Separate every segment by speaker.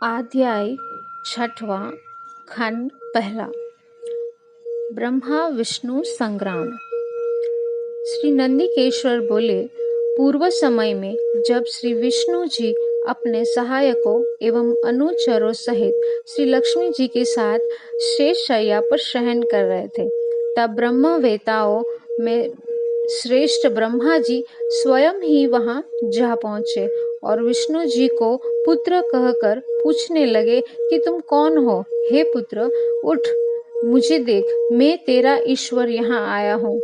Speaker 1: अध्याय छठवां खंड पहला। ब्रह्मा विष्णु संग्राम। श्री नंदिकेश्वर बोले, पूर्व समय में जब श्री विष्णु जी अपने सहायकों एवं अनुचरों सहित श्री लक्ष्मी जी के साथ शेष शैया पर शयन कर रहे थे, तब ब्रह्मवेताओं में श्रेष्ठ ब्रह्मा जी स्वयं ही वहां जा पहुंचे और विष्णु जी को पुत्र कहकर पूछने लगे कि तुम कौन हो? हे पुत्र, उठ, मुझे देख, मैं तेरा ईश्वर यहाँ आया हूँ।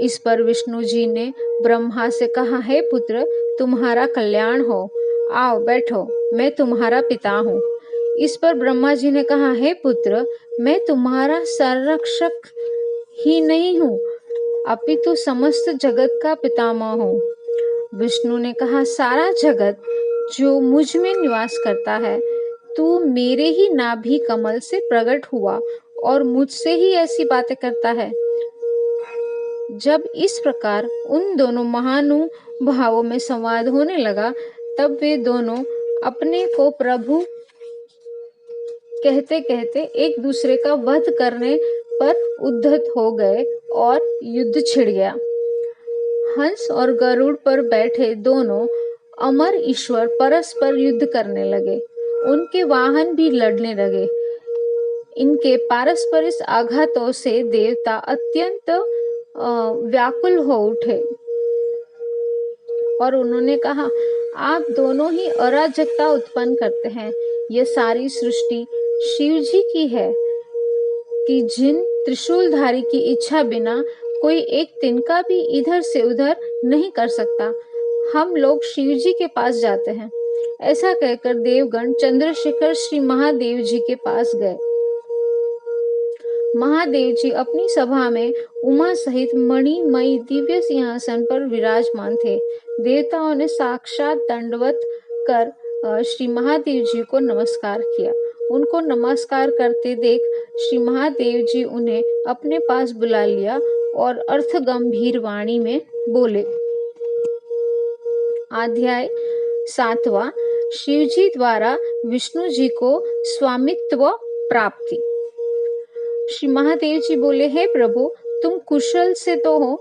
Speaker 1: इस पर विष्णु जी ने ब्रह्मा से कहा, हे पुत्र, तुम्हारा कल्याण हो, आओ बैठो, मैं तुम्हारा पिता हूँ। इस पर ब्रह्मा जी ने कहा, हे पुत्र, मैं तुम्हारा संरक्षक ही नहीं हूँ, अपितु समस्त जगत का पितामह हूँ। विष्णु ने कहा, सारा जगत जो मुझ में निवास करता है, तू मेरे ही नाभि कमल से प्रकट हुआ और मुझसे ही ऐसी बातें करता है। जब इस प्रकार उन दोनों महानुभावों में संवाद होने लगा, तब वे दोनों अपने को प्रभु कहते कहते एक दूसरे का वध करने पर उद्धत हो गए और युद्ध छिड़ गया। हंस और गरुड़ पर बैठे दोनों अमर ईश्वर परस्पर युद्ध करने लगे। उनके वाहन भी लड़ने लगे। इनके पारस्परिक आघातों से देवता अत्यंत व्याकुल हो उठे और उन्होंने कहा, आप दोनों ही अराजकता उत्पन्न करते हैं। यह सारी सृष्टि शिव जी की है कि जिन त्रिशूलधारी की इच्छा बिना कोई एक तिनका भी इधर से उधर नहीं कर सकता। हम लोग शिव जी के पास जाते हैं। ऐसा कहकर देवगण चंद्रशेखर श्री महादेव जी के पास गए। महादेव जी अपनी सभा में उमा सहित मणिमयी दिव्य सिंहासन पर विराजमान थे। देवताओं ने साक्षात दंडवत कर श्री महादेव जी को नमस्कार किया। उनको नमस्कार करते देख श्री महादेव जी उन्हें अपने पास बुला लिया और अर्थ गंभीर वाणी में बोले। अध्याय सातवां। शिवजी द्वारा विष्णु जी को स्वामित्व प्राप्ति। श्री महादेव जी बोले, हे प्रभु, तुम कुशल से तो हो,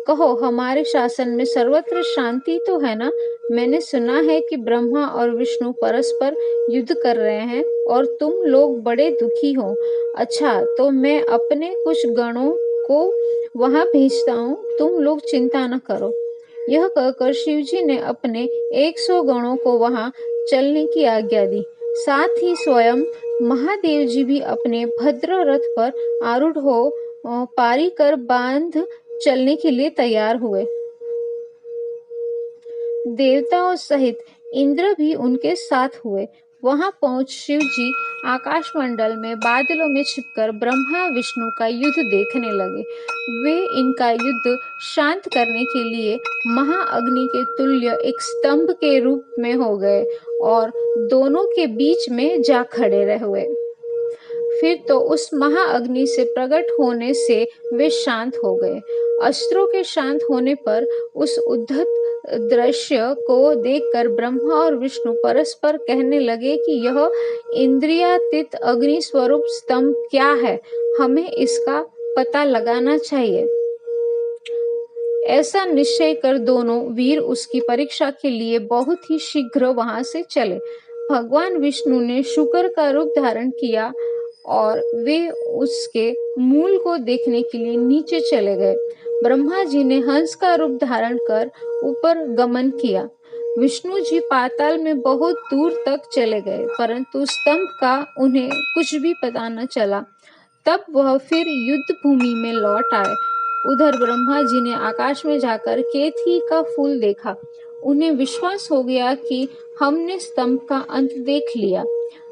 Speaker 1: कहो हमारे शासन में सर्वत्र शांति तो है ना? मैंने सुना है कि ब्रह्मा और विष्णु परस्पर युद्ध कर रहे हैं और तुम लोग बड़े दुखी हो। अच्छा, तो मैं अपने कुछ गणों को वहां भेजता हूँ, तुम लोग चिंता न करो। यह कहकर शिवजी ने अपने 100 गणों को वहां चलने की आज्ञा दी। साथ ही स्वयं महादेव जी भी अपने भद्र रथ पर आरूढ़ हो पारी कर बांध चलने के लिए तैयार हुए। देवताओं सहित इंद्र भी उनके साथ हुए। वहां पहुंच शिव जी आकाश मंडल में बादलों में छिपकर ब्रह्मा विष्णु का युद्ध देखने लगे। वे इनका युद्ध शांत करने के लिए महाअग्नि के तुल्य एक स्तंभ के रूप में हो गए और दोनों के बीच में जा खड़े रहे। फिर तो उस महाअग्नि से प्रकट होने से वे शांत हो गए। अस्त्रों के शांत होने पर उस उद्धत दृश्य को देखकर ब्रह्मा और विष्णु परस्पर कहने लगे कि यह इंद्रियातीत अग्नि स्वरूप स्तंभ क्या है, हमें इसका पता लगाना चाहिए। ऐसा निश्चय कर दोनों वीर उसकी परीक्षा के लिए बहुत ही शीघ्र वहां से चले। भगवान विष्णु ने शुकर का रूप धारण किया और वे उसके मूल को देखने के लिए नीचे चले गए। ब्रह्मा जी ने हंस का रूप धारण कर ऊपर गमन किया। विष्णु जी पाताल में बहुत दूर तक चले गए, परंतु स्तंभ का उन्हें कुछ भी पता न चला। तब वह फिर युद्ध भूमि में लौट आए। उधर ब्रह्मा जी ने आकाश में जाकर केतकी का फूल देखा। उन्हें विश्वास हो गया कि हमने स्तंभ का अंत देख लिया।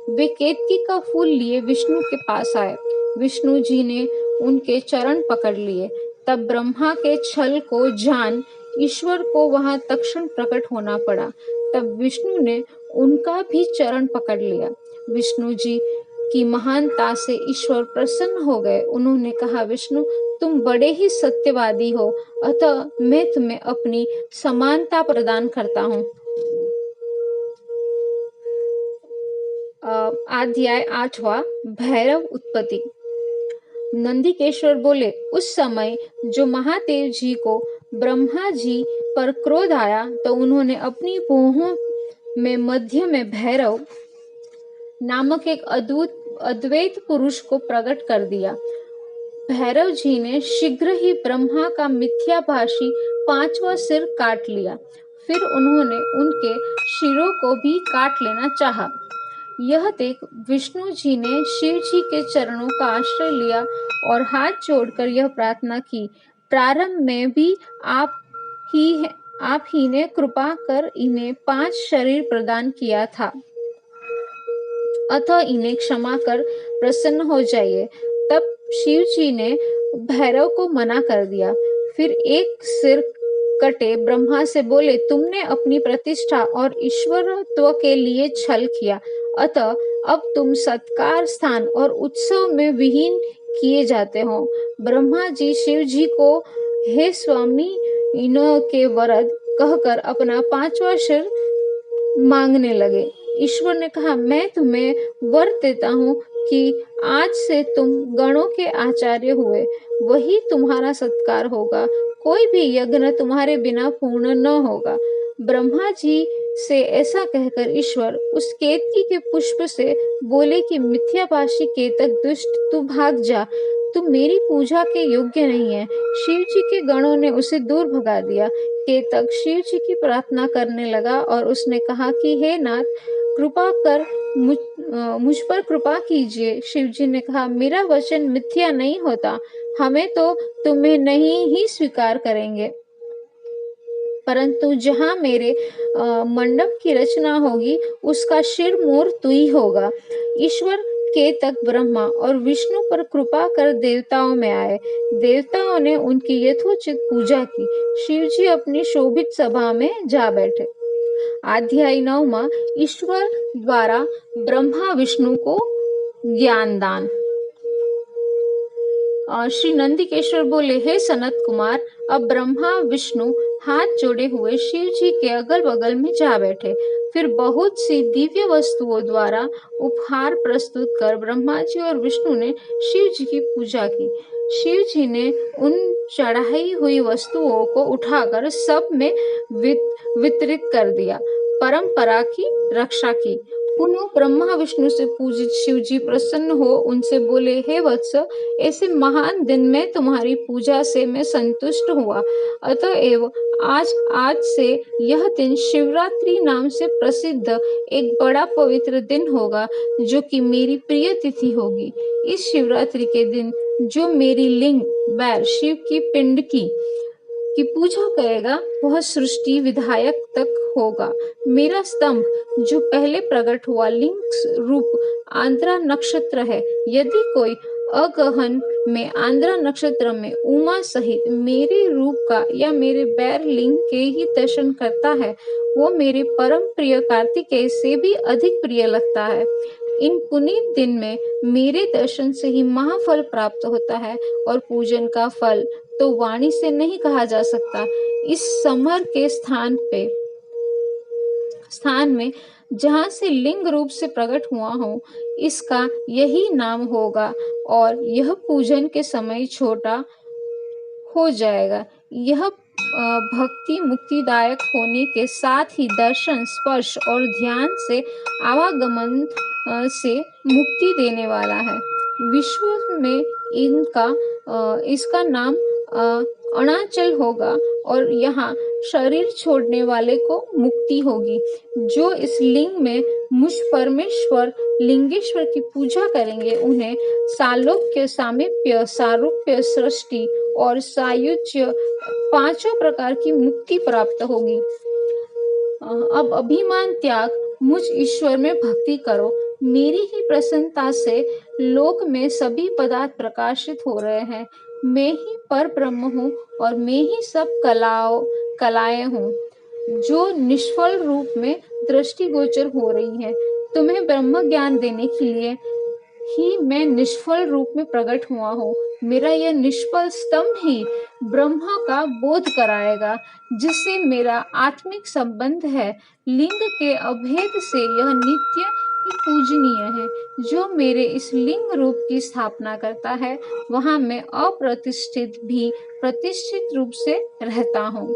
Speaker 1: वे केतकी का फूल लिए विष्णु के पास आए। विष्णु जी ने उनके चरण पकड़ लिए। तब ब्रह्मा के छल को जान ईश्वर को वहां तत्क्षण प्रकट होना पड़ा। तब विष्णु ने उनका भी चरण पकड़ लिया। विष्णु जी की महानता से ईश्वर प्रसन्न हो गए। उन्होंने कहा, विष्णु, तुम बड़े ही सत्यवादी हो, अतः मैं तुम्हें अपनी समानता प्रदान करता हूँ। अध्याय 8वां भैरव उत्पत्ति। नंदीकेश्वर बोले, उस समय जो महादेव जी को ब्रह्मा जी पर क्रोध आया तो उन्होंने अपनी भुहों में मध्य में भैरव नामक एक अद्वैत पुरुष को प्रकट कर दिया। भैरव जी ने शीघ्र ही ब्रह्मा का मिथ्याभाषी 5वां सिर काट लिया। फिर उन्होंने उनके शिरों को भी काट लेना चाहा। यह देख विष्णु जी ने शिव जी के चरणों का आश्रय लिया और हाथ जोड़कर यह प्रार्थना की, प्रारंभ में भी आप ही ने कृपा कर इन्हें 5 शरीर प्रदान किया था, अतः इन्हें क्षमा कर प्रसन्न हो जाइए। तब शिव जी ने भैरव को मना कर दिया। फिर एक सिर कटे ब्रह्मा से बोले, तुमने अपनी प्रतिष्ठा और ईश्वरत्व के लिए छल किया, अतः अब तुम सत्कार, स्थान और उत्सव में विहीन किए जाते हो। ब्रह्मा जी शिव जी को हे स्वामी इन्हों के वरद कहकर अपना 5वां सिर मांगने लगे। ईश्वर ने कहा, मैं तुम्हें वर देता हूँ कि आज से तुम गणों के आचार्य हुए, वही तुम्हारा सत्कार होगा, कोई भी यज्ञ तुम्हारे बिना पूर्ण न होगा। ब्रह्मा जी से ऐसा कहकर ईश्वर उस केतकी के पुष्प से बोले कि मिथ्याभाषी केतक दुष्ट, तू भाग जा, तू मेरी पूजा के योग्य नहीं है। शिव जी के गणों ने उसे दूर भगा दिया। केतक शिव जी की प्रार्थना करने लगा और उसने कहा कि हे नाथ, कृपा कर मुझ पर कृपा कीजिए। शिव जी ने कहा, मेरा वचन मिथ्या नहीं होता, हमें तो तुम्हें नहीं ही स्वीकार करेंगे, परंतु जहाँ मेरे मंडप की रचना होगी उसका शिर मोर तू ही होगा। ईश्वर केतक ब्रह्मा और विष्णु पर कृपा कर देवताओं में आए। देवताओं ने उनकी यथोचित पूजा की। शिव जी अपनी शोभित सभा में जा बैठे। अध्याय 9वां ईश्वर द्वारा ब्रह्मा विष्णु को ज्ञान दान। श्री नंदीकेश्वर बोले, हे सनत कुमार, अब ब्रह्मा विष्णु हाथ जोड़े हुए शिव जी के अगल बगल में जा बैठे। फिर बहुत सी दिव्य वस्तुओं द्वारा उपहार प्रस्तुत कर ब्रह्मा जी और विष्णु ने शिव जी की पूजा की। शिव जी ने उन चढ़ाई हुई वस्तुओं को उठाकर सब में वितरित कर दिया, परंपरा की रक्षा की। पुनः ब्रह्मा विष्णु से पूजित शिव जी प्रसन्न हो उनसे बोले, हे वत्स, ऐसे महान दिन में तुम्हारी पूजा से मैं संतुष्ट हुआ, अतएव आज से यह दिन शिवरात्रि नाम से प्रसिद्ध एक बड़ा पवित्र दिन होगा, जो कि मेरी प्रिय तिथि होगी। इस शिवरात्रि के दिन जो मेरी लिंग बैर शिव की पिंड की पूजा करेगा, वह सृष्टि विधायक तक होगा। मेरा स्तंभ जो पहले प्रकट हुआ लिंग रूप आंद्रा नक्षत्र है, यदि कोई अगहन में आंद्रा नक्षत्र में उमा सहित मेरे रूप का या मेरे बैर लिंग के ही दर्शन करता है, वो मेरे परम प्रिय कार्तिकेय से भी अधिक प्रिय लगता है। इन पुनीत दिन में मेरे दर्शन से ही महाफल प्राप्त होता है और पूजन का फल तो वाणी से नहीं कहा जा सकता। इस समर के स्थान में जहाँ से लिंग रूप से प्रकट हुआ हूँ, इसका यही नाम होगा और यह पूजन के समय छोटा हो जाएगा। यह भक्ति मुक्तिदायक होने के साथ ही दर्शन, स्पर्श और ध्यान से आवागमन से मुक्ति देने वाला है। विश्व में इसका नाम अरुणाचल होगा और यहाँ शरीर छोड़ने वाले को मुक्ति होगी। जो इस लिंग में मुझ परमेश्वर लिंगेश्वर की पूजा करेंगे, उन्हें सालोक्य, सामीप्य, सारूप्य, सृष्टि और सायुज्य 5 प्रकार की मुक्ति प्राप्त होगी। अब अभिमान त्याग मुझ ईश्वर में भक्ति करो। मेरी ही प्रसन्नता से लोक में सभी पदार्थ प्रकाशित हो रहे हैं। मैं ही पर ब्रह्म हूँ और मैं ही सब कलाएं हूँ, जो निष्फल रूप में दृष्टिगोचर हो रही है। तुम्हें ब्रह्म ज्ञान देने के लिए ही मैं निष्फल रूप में प्रकट हुआ हूँ। मेरा यह निष्फल स्तंभ ही ब्रह्म का बोध कराएगा, जिससे मेरा आत्मिक संबंध है। लिंग के अभेद से यह नित्य ही पूजनीय है। जो मेरे इस लिंग रूप की स्थापना करता है, वहां मैं अप्रतिष्ठित भी प्रतिष्ठित रूप से रहता हूँ।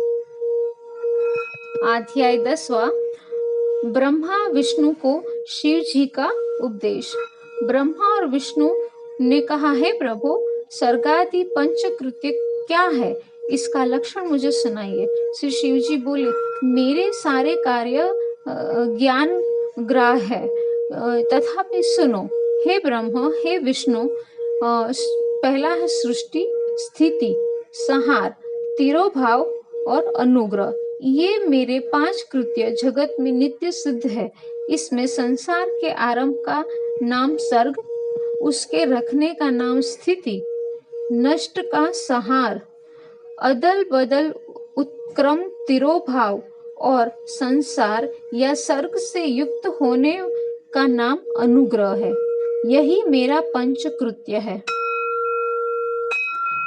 Speaker 1: अध्याय 10वां। ब्रह्मा विष्णु को शिव जी का उपदेश। ब्रह्मा और विष्णु ने कहा, हे प्रभु, स्वर्गादि पंचकृत्य क्या है? इसका लक्षण मुझे सुनाइए। श्री शिव जी बोले, मेरे सारे कार्य ज्ञान ग्राह्य है, तथापि सुनो। हे ब्रह्म, हे विष्णु, पहला है सृष्टि, स्थिति, संहार, तिरोभाव और अनुग्रह। ये मेरे 5 कृत्य जगत में नित्य सिद्ध है। इसमें संसार के आरंभ का नाम सर्ग, उसके रखने का नाम स्थिति, नष्ट का संहार, अदल बदल उत्क्रम तिरोभाव और संसार या सर्ग से युक्त होने का नाम अनुग्रह है। यही मेरा पंचकृत्य है।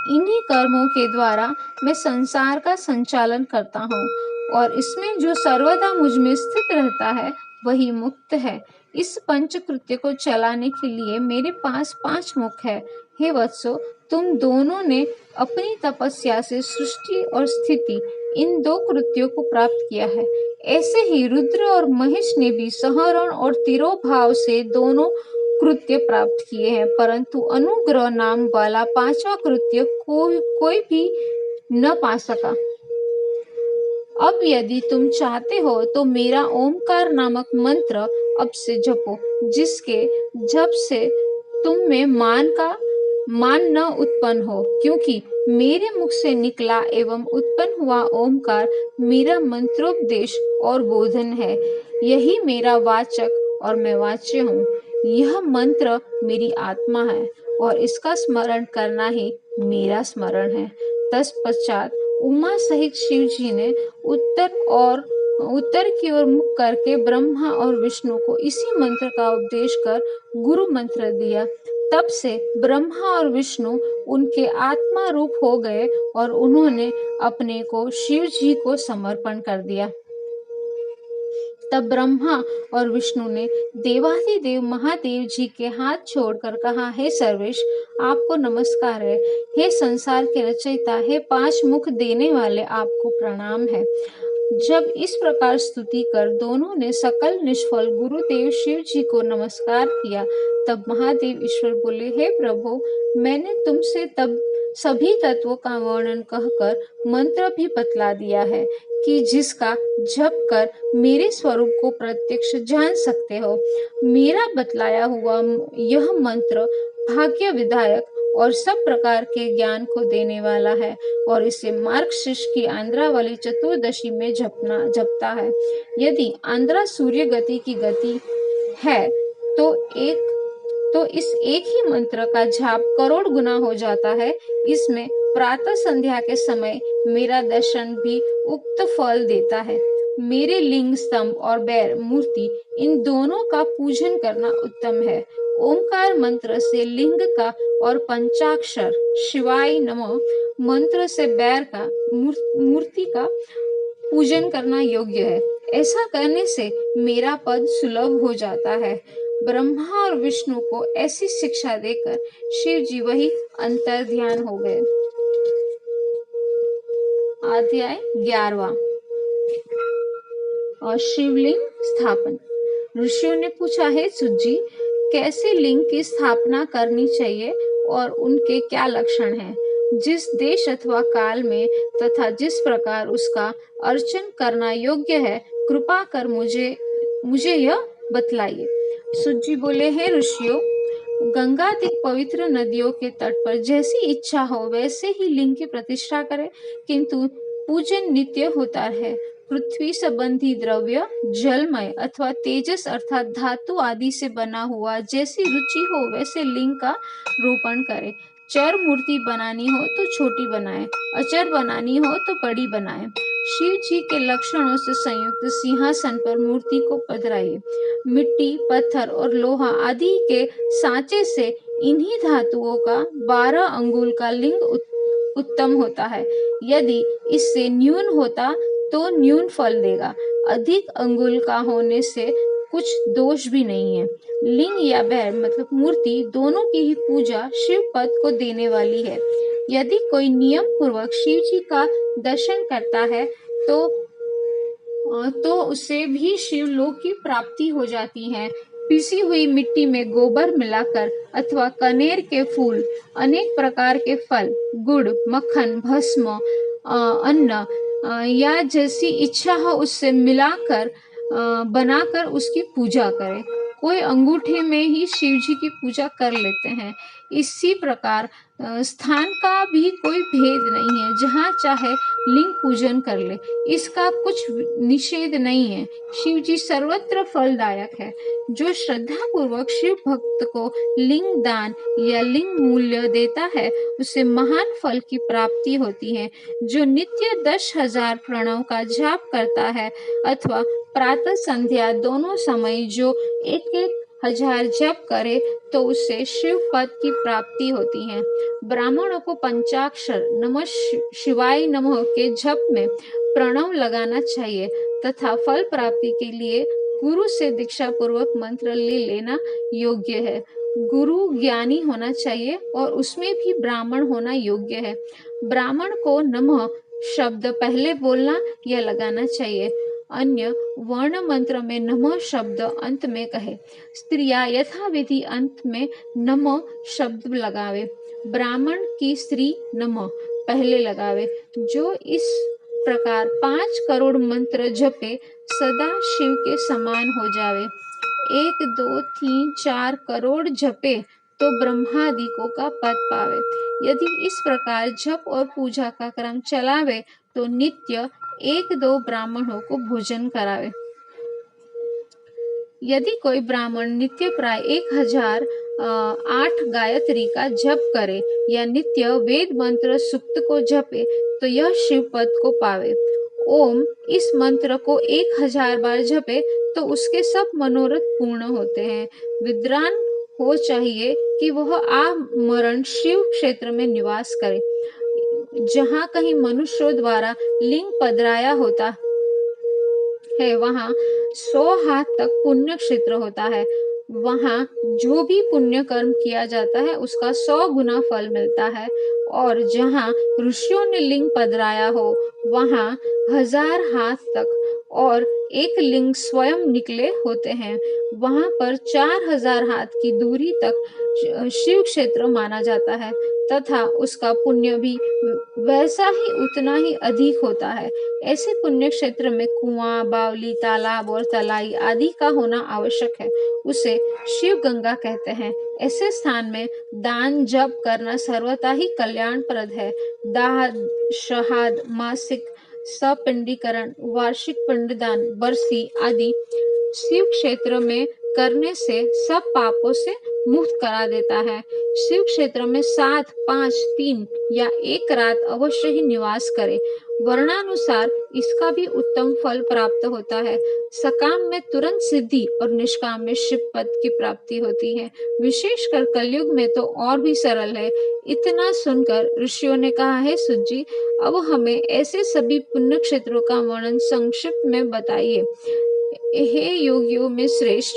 Speaker 1: इन्हीं कर्मों के द्वारा मैं संसार का संचालन करता हूँ और इसमें जो सर्वदा मुझ में स्थित रहता है वही मुक्त है। इस पंचकृत्य को चलाने के लिए मेरे पास 5 मुख है। हे वत्सो, तुम दोनों ने अपनी तपस्या से सृष्टि और स्थिति इन 2 कृत्यों को प्राप्त किया है। ऐसे ही रुद्र और महेश ने भी संहरण और तिरोभाव से दोनों कृत्य प्राप्त किए हैं, परंतु अनुग्रह नाम वाला 5वां कृत्य कोई भी न पा सका। अब यदि तुम चाहते हो तो मेरा ओमकार नामक मंत्र अब से जपो, जिसके जप से तुम में मान न उत्पन्न हो, क्योंकि मेरे मुख से निकला एवं उत्पन्न हुआ ओमकार मेरा मंत्रोपदेश और बोधन है। यही मेरा वाचक और मैं वाच्य हूँ। यह मंत्र मेरी आत्मा है और इसका स्मरण करना ही मेरा स्मरण है। तत्पश्चात उमा सहित शिव जी ने उत्तर की ओर मुख करके ब्रह्मा और विष्णु को इसी मंत्र का उपदेश कर गुरु मंत्र दिया। तब से ब्रह्मा और विष्णु उनके आत्मा रूप हो गए और उन्होंने अपने को शिव जी को समर्पण कर दिया। तब ब्रह्मा और विष्णु ने देवाधिदेव महादेव जी के हाथ छोड़कर कहा, हे सर्वेश, आपको नमस्कार है। हे संसार के रचयिता, हे 5 मुख देने वाले, आपको प्रणाम है। जब इस प्रकार स्तुति कर दोनों ने सकल निष्फल गुरुदेव शिव जी को नमस्कार किया, तब महादेव ईश्वर बोले, हे प्रभु, मैंने तुमसे तब सभी तत्वों का वर्णन कहकर मंत्र भी बतला दिया है कि जिसका जप कर मेरे स्वरूप को प्रत्यक्ष जान सकते हो। मेरा बतलाया हुआ यह मंत्र भाग्य विधायक और सब प्रकार के ज्ञान को देने वाला है और इसे मार्गशीर्ष की आंद्रा वाली चतुर्दशी में जपता है। यदि आंद्रा सूर्य गति की गति है तो इस एक ही मंत्र का जाप करोड़ गुना हो जाता है। इसमें प्रातः संध्या के समय मेरा दर्शन भी उक्त फल देता है। मेरे लिंग स्तंभ और बैर मूर्ति, इन दोनों का पूजन करना उत्तम है। ओंकार मंत्र से लिंग का और पंचाक्षर शिवाय नमः मंत्र से बैर का मूर्ति का पूजन करना योग्य है। ऐसा करने से मेरा पद सुलभ हो जाता है। ब्रह्मा और विष्णु को ऐसी शिक्षा देकर शिव जी वही अंतर ध्यान हो गए। अध्याय 11वां। और शिवलिंग स्थापन। ऋषियों ने पूछा, हे सुजी, कैसे लिंग की स्थापना करनी चाहिए और उनके क्या लक्षण हैं? जिस देश अथवा काल में तथा जिस प्रकार उसका अर्चन करना योग्य है, कृपा कर मुझे यह बतलाइए। सुजी बोले, हे ऋषियों, गंगादिक पवित्र नदियों के तट पर जैसी इच्छा हो वैसे ही लिंग की प्रतिष्ठा करें, किंतु पूजन नित्य होता है। पृथ्वी संबंधी द्रव्य, जलमय अथवा तेजस अर्थात धातु आदि से बना हुआ जैसी रुचि हो वैसे लिंग का रोपण करे। चर मूर्ति बनानी हो तो छोटी बनाए, अचर बनानी हो तो बड़ी बनाए। शिव जी के लक्षणों से संयुक्त सिंहासन पर मूर्ति को पधराइए। मिट्टी, पत्थर और लोहा आदि के सांचे से इन्हीं धातुओं का 12 अंगुल का लिंग उत्तम होता है। यदि इससे न्यून होता तो न्यून फल देगा। अधिक अंगुल का होने से कुछ दोष भी नहीं है। लिंग या बैर मतलब मूर्ति दोनों की ही पूजा शिव पद को देने वाली है। यदि कोई नियम पूर्वक शिव जी का दर्शन करता है तो उसे भी शिवलोक की प्राप्ति हो जाती है। पीसी हुई मिट्टी में गोबर मिलाकर अथवा कनेर के फूल, अनेक प्रकार के फल, गुड़, मक्खन, भस्म, अन्न या जैसी इच्छा हो उससे मिलाकर बनाकर उसकी पूजा करें। कोई अंगूठे में ही शिव जी की पूजा कर लेते हैं। इसी प्रकार स्थान का भी कोई भेद नहीं है, जहाँ चाहे लिंग पूजन कर ले, इसका कुछ निषेध नहीं है। शिव जी सर्वत्र फलदायक है। जो श्रद्धा पूर्वक शिव भक्त को लिंग दान या लिंग मूल्य देता है उसे महान फल की प्राप्ति होती है। जो नित्य 10,000 प्रणव का जाप करता है अथवा प्रातः संध्या दोनों समय जो 1,000 जप करे तो उसे शिव पद की प्राप्ति होती है। ब्राह्मणों को पंचाक्षर नमः शिवाय नमः के जप में प्रणव लगाना चाहिए तथा फल प्राप्ति के लिए गुरु से दीक्षा पूर्वक मंत्र ले लेना योग्य है। गुरु ज्ञानी होना चाहिए और उसमें भी ब्राह्मण होना योग्य है। ब्राह्मण को नमः शब्द पहले बोलना या लगाना चाहिए। अन्य वर्ण मंत्र में नमः शब्द अंत में कहे। स्त्रियां यथाविधि अंत में नमः शब्द लगावे। ब्राह्मण की स्त्री नमः पहले लगावे। जो इस प्रकार 5 करोड़ मंत्र जपे सदा शिव के समान हो जावे। 1, 2, 3, 4 करोड़ जपे तो ब्रह्मादिकों का पद पावे। यदि इस प्रकार जप और पूजा का क्रम चलावे तो नित्य 1-2 ब्राह्मणों को भोजन करावे। यदि कोई ब्राह्मण नित्य प्राय 1008 गायत्री का जप करे या नित्य वेद मंत्र सूक्त को जपे तो यह शिव पद को पावे। ओम इस मंत्र को 1000 बार जपे तो उसके सब मनोरथ पूर्ण होते हैं। विद्वान हो चाहिए कि वह आमरण शिव क्षेत्र में निवास करे। जहाँ कहीं मनुष्यों द्वारा लिंग पधराया होता है वहाँ 100 हाथ तक पुण्य क्षेत्र होता है। वहाँ जो भी पुण्य कर्म किया जाता है उसका 100 गुना फल मिलता है। और जहाँ ऋषियों ने लिंग पधराया हो वहाँ 1000 हाथ तक और एक लिंग स्वयं निकले होते हैं। वहाँ पर 4000 हाथ की दूरी तक शिव क्षेत्र माना जाता है तथा उसका पुण्य भी वैसा ही उतना ही अधिक होता है। ऐसे पुण्य क्षेत्र में कुआं, बावली, तालाब और तलाई आदि का होना आवश्यक है। उसे शिव गंगा कहते हैं। ऐसे स्थान में दान जप करना सर्वथा ही कल्याणप्रद है। दाह, श्राद्ध, मासिक सपिंडीकरण, वार्षिक पिंडदान, बरसी आदि शिव क्षेत्र में करने से सब पापों से मुक्त करा देता है। शिव क्षेत्र में 7, 5, 3 या 1 रात अवश्य ही निवास करे। वर्णानुसार इसका भी उत्तम फल प्राप्त होता है। सकाम में तुरंत सिद्धि और निष्काम में शिव पद की प्राप्ति होती है। विशेषकर कलयुग में तो और भी सरल है। इतना सुनकर ऋषियों ने कहा, है सुत जी, अब हमें ऐसे सभी पुण्य क्षेत्रों का वर्णन संक्षिप्त में बताइए। हे योगियों में श्रेष्ठ,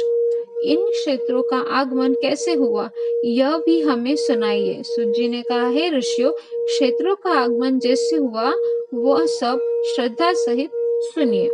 Speaker 1: इन क्षेत्रों का आगमन कैसे हुआ यह भी हमें सुनाइए। सुत जी ने कहा, हे ऋषियों, क्षेत्रों का आगमन जैसे हुआ वह सब श्रद्धा सहित सुनिए।